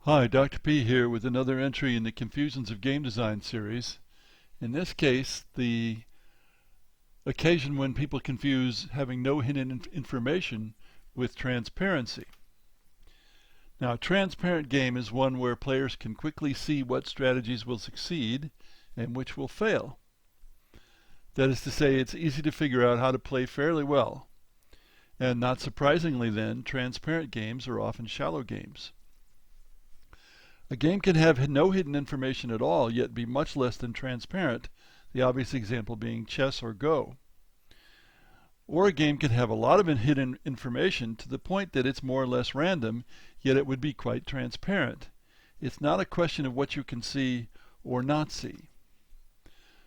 Hi, Dr. P here with another entry in the Confusions of Game Design series. In this case, the occasion when people confuse having no hidden information with transparency. Now, a transparent game is one where players can quickly see what strategies will succeed and which will fail. That is to say, it's easy to figure out how to play fairly well. And not surprisingly then, transparent games are often shallow games. A game can have no hidden information at all, yet be much less than transparent, the obvious example being chess or Go. Or a game can have a lot of hidden information to the point that it's more or less random, yet it would be quite transparent. It's not a question of what you can see or not see.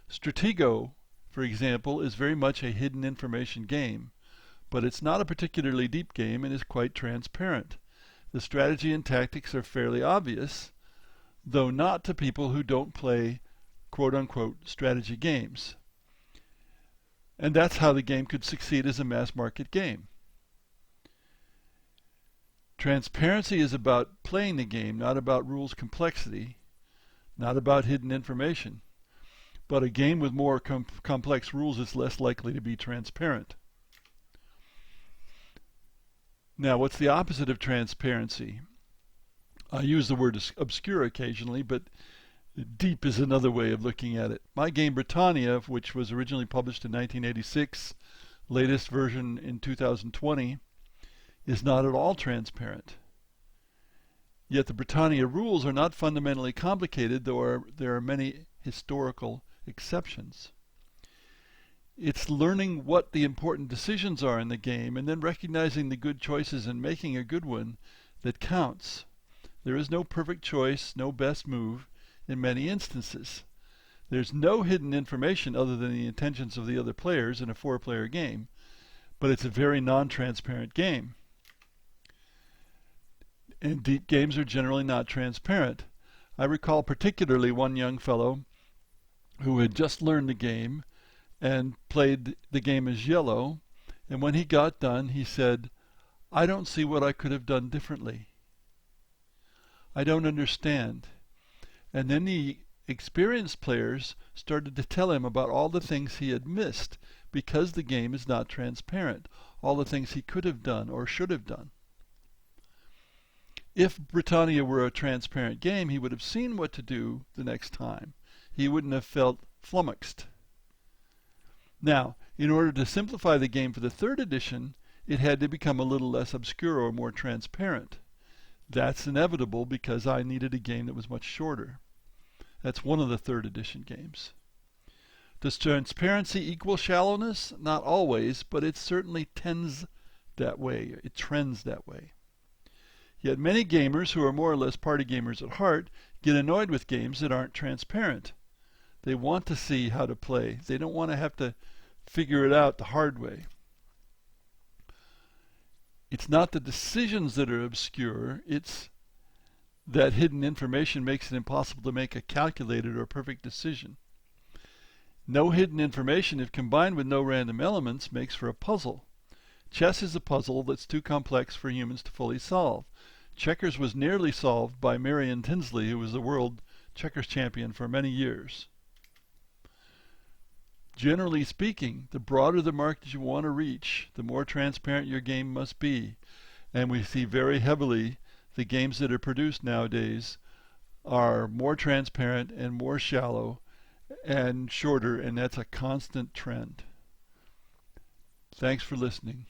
Stratego, for example, is very much a hidden information game, but it's not a particularly deep game and is quite transparent. The strategy and tactics are fairly obvious, though not to people who don't play quote-unquote strategy games. And that's how the game could succeed as a mass market game. Transparency is about playing the game, not about rules complexity, not about hidden information. But a game with more complex rules is less likely to be transparent. Now, what's the opposite of transparency? I use the word obscure occasionally, but deep is another way of looking at it. My game Britannia, which was originally published in 1986, latest version in 2020, is not at all transparent. Yet the Britannia rules are not fundamentally complicated, though there are many historical exceptions. It's learning what the important decisions are in the game and then recognizing the good choices and making a good one that counts. There is no perfect choice, no best move in many instances. There's no hidden information other than the intentions of the other players in a four-player game, but it's a very non-transparent game. And deep games are generally not transparent. I recall particularly one young fellow who had just learned the game and played the game as yellow, and when he got done he said, "I don't see what I could have done differently. I don't understand." And then the experienced players started to tell him about all the things he had missed because the game is not transparent, all the things he could have done or should have done. If Britannia were a transparent game, he would have seen what to do the next time. He wouldn't have felt flummoxed. Now, in order to simplify the game for the third edition, it had to become a little less obscure or more transparent. That's inevitable because I needed a game that was much shorter. That's one of the third edition games. Does transparency equal shallowness? Not always, but it certainly tends that way. It trends that way. Yet many gamers who are more or less party gamers at heart get annoyed with games that aren't transparent. They want to see how to play. They don't want to have to figure it out the hard way. It's not the decisions that are obscure, it's that hidden information makes it impossible to make a calculated or perfect decision. No hidden information, if combined with no random elements, makes for a puzzle. Chess is a puzzle that's too complex for humans to fully solve. Checkers was nearly solved by Marion Tinsley, who was the world checkers champion for many years. Generally speaking, the broader the market you want to reach, the more transparent your game must be. And we see very heavily the games that are produced nowadays are more transparent and more shallow and shorter, and that's a constant trend. Thanks for listening.